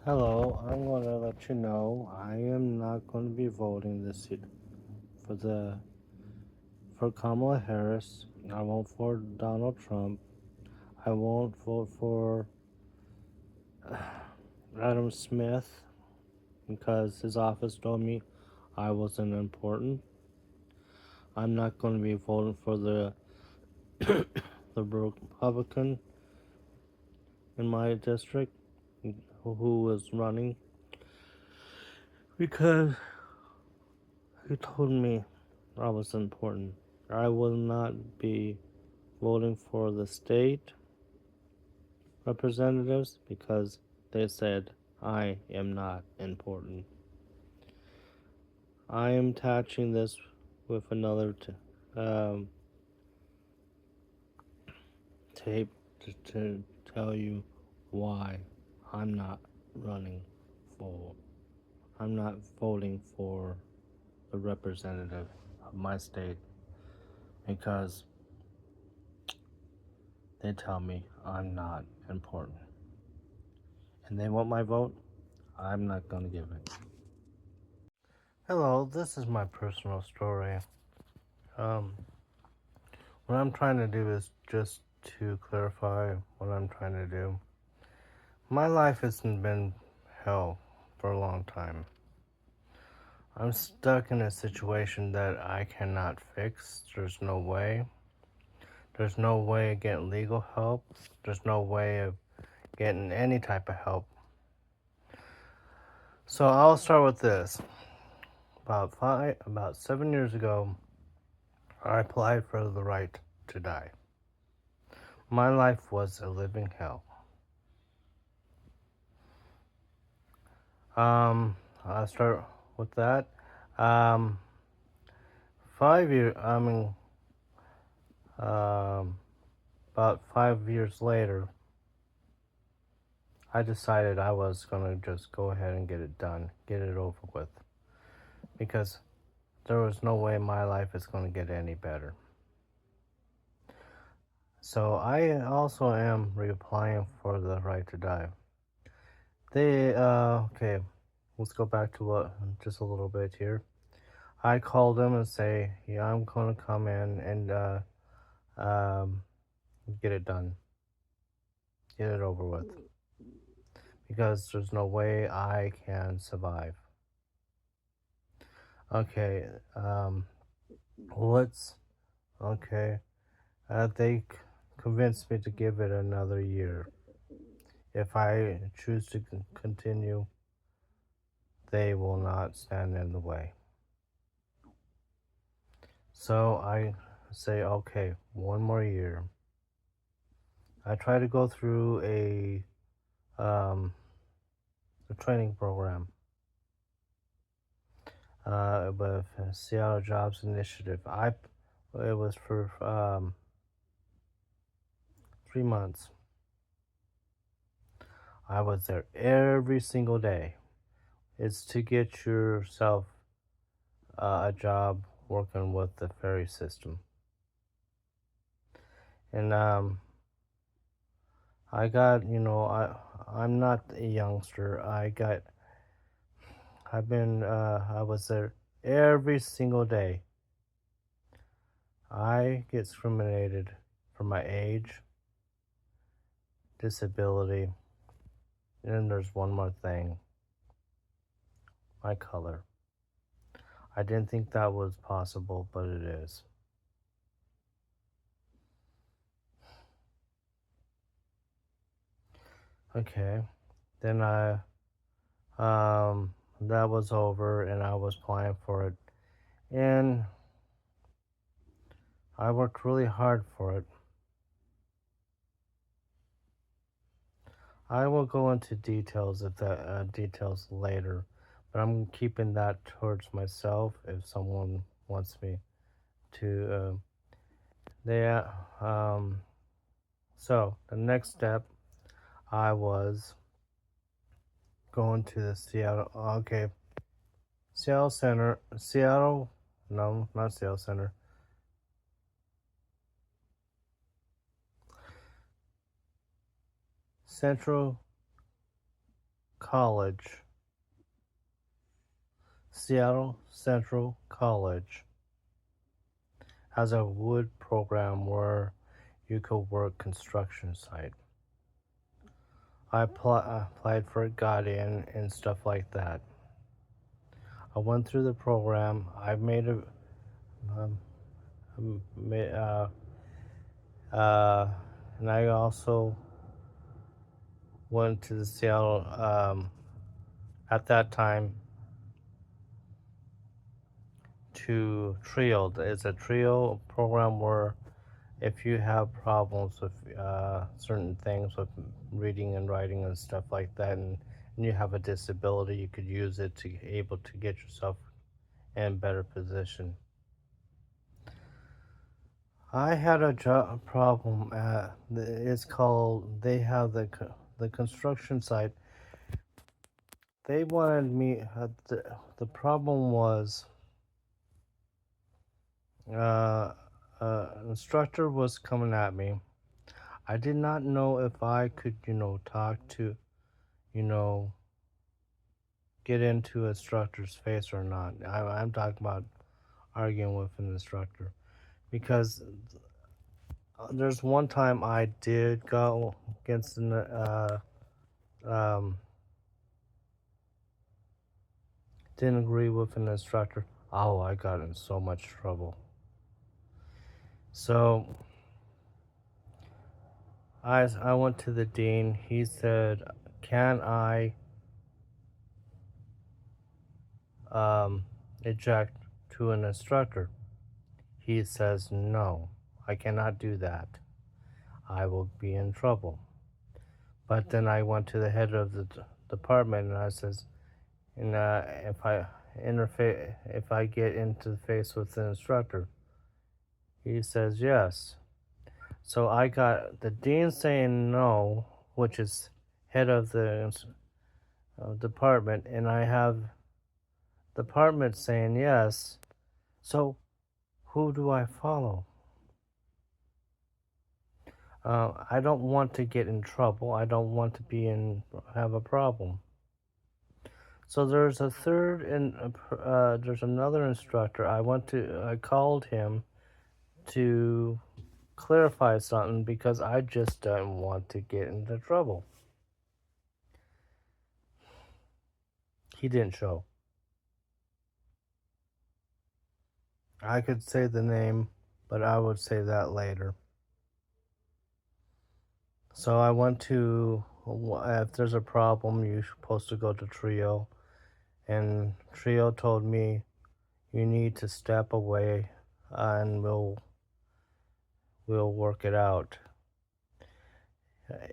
Hello, I'm going to let you know I am not going to be voting this year for the for Kamala Harris. I won't for Donald Trump. I won't vote for Adam Smith because his office told me I wasn't important. I'm not going to be voting for the the Republican in my district who was running because he told me I was important. I will not be voting for the state representatives because they said I am not important. I am attaching this with another um, tape to tell you why I'm not running for. I'm not voting for the representative of my state because they tell me I'm not important. And they want my vote, I'm not going to give it. Hello, this is my personal story. Um, what I'm trying to do is just to clarify what I'm trying to do. My life hasn't been hell for a long time. I'm stuck in a situation that I cannot fix. There's no way. There's no way of getting legal help. There's no way of getting any type of help. So I'll start with this. About 7 years ago, I applied for the right to die. My life was a living hell. I'll start with that. Um, 5 years. About 5 years later, I decided I was gonna just go ahead and get it done, get it over with, because there was no way my life is gonna get any better. So I also am reapplying for the right to die. Okay, let's go back to what just a little bit here. I called them and say, yeah, I'm gonna come in and um, get it done, get it over with, because there's no way I can survive. Okay, let's, okay, they convinced me to give it another year. If I choose to continue, they will not stand in the way. So I say, okay, one more year. I try to go through a training program with Seattle Jobs Initiative. It was for 3 months. I was there every single day. It's to get yourself a job working with the ferry system. And I got, I'm not a youngster. I was there every single day. I get discriminated for my age, disability, and then there's one more thing, my color. I didn't think that was possible, but it is. Okay, then that was over and I was applying for it. And I worked really hard for it. I will go into details if that details later, but I'm keeping that towards myself if someone wants me to. They So the next step, I was going to the Seattle. Okay, Seattle Center. Seattle. No, not Seattle Center. Central College, Seattle Central College, has a wood program where you could work construction site. I applied for it, got in, and stuff like that. I went through the program. I made a um, and I also went to the Seattle at that time to TRIO. It's a TRIO program where if you have problems with certain things with reading and writing and stuff like that, and you have a disability, you could use it to be able to get yourself in a better position. I had a problem. It's called. They have the construction site. They wanted me. The problem was, an instructor was coming at me. I did not know if I could, talk to, you know, get into an instructor's face or not. I'm talking about arguing with an instructor because there's one time I did go against an didn't agree with an instructor. Oh, I got in so much trouble. So I went to the dean. He said, "Can I eject to an instructor?" He says, "No, I cannot do that. I will be in trouble." But then I went to the head of the department and I says, "And if I get into the face with the instructor," he says, "Yes." So I got the dean saying no, which is head of the department, and I have the department saying yes. So who do I follow? I don't want to get in trouble. I don't want to have a problem. So there's a third, and there's another instructor. I called him to clarify something because I just don't want to get into trouble. He didn't show. I could say the name, but I would say that later. So I went to, if there's a problem, you're supposed to go to TRIO. And TRIO told me, you need to step away and we'll work it out.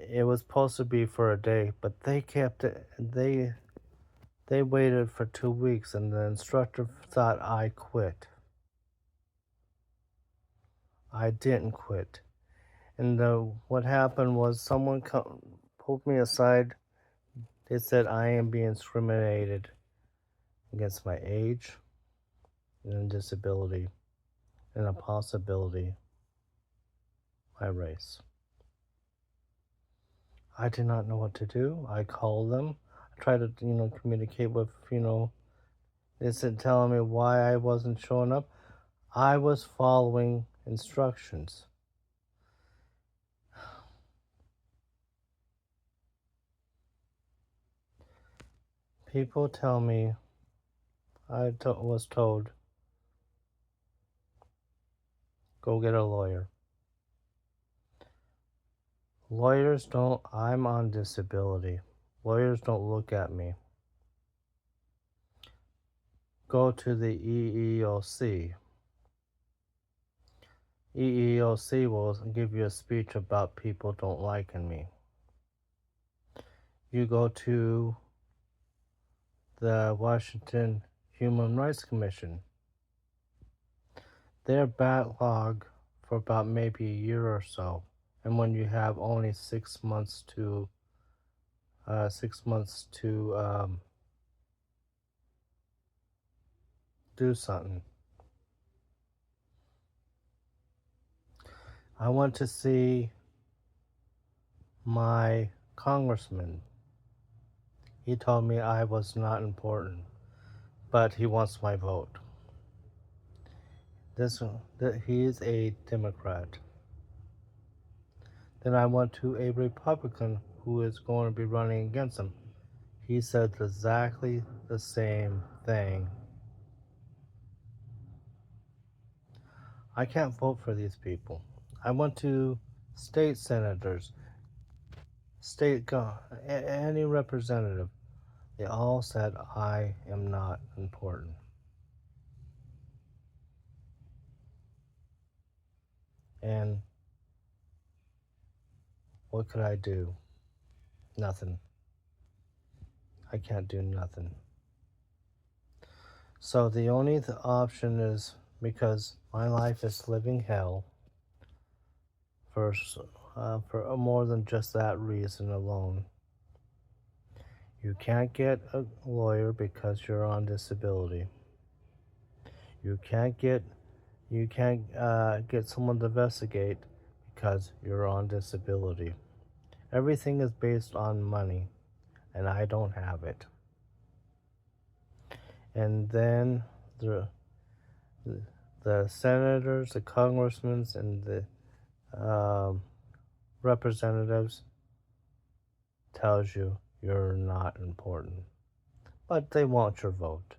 It was supposed to be for a day, but they kept it, they waited for 2 weeks and the instructor thought I quit. I didn't quit. And what happened was someone pulled me aside. They said I am being discriminated against my age and disability and a possibility my race. I did not know what to do. I called them. I tried to, communicate with, they said telling me why I wasn't showing up. I was following instructions. People tell me, was told, go get a lawyer. Lawyers don't, I'm on disability. Lawyers don't look at me. Go to the EEOC. EEOC will give you a speech about people don't liking me. You go to the Washington Human Rights Commission. They're backlog for about maybe a year or so. And when you have only 6 months to do something. I went to see my congressman. He told me I was not important, but he wants my vote. He is a Democrat. Then I went to a Republican who is going to be running against him. He said exactly the same thing. I can't vote for these people. I went to state senators, any representative. They all said I am not important. And what could I do? Nothing. I can't do nothing. So the only option is, because my life is living hell for more than just that reason alone. You can't get a lawyer because you're on disability. You can't get someone to investigate because you're on disability. Everything is based on money, and I don't have it. And then the senators, the congressmen, and the representatives tells you you're not important, but they want your vote.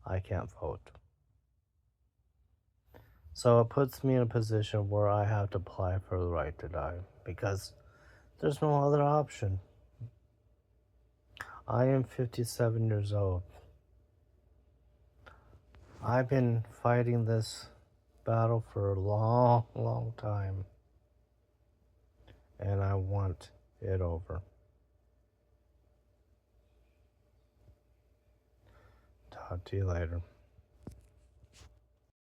I can't vote. So it puts me in a position where I have to apply for the right to die because there's no other option. I am 57 years old. I've been fighting this battle for a long, long time, and I want it over. Talk to you later.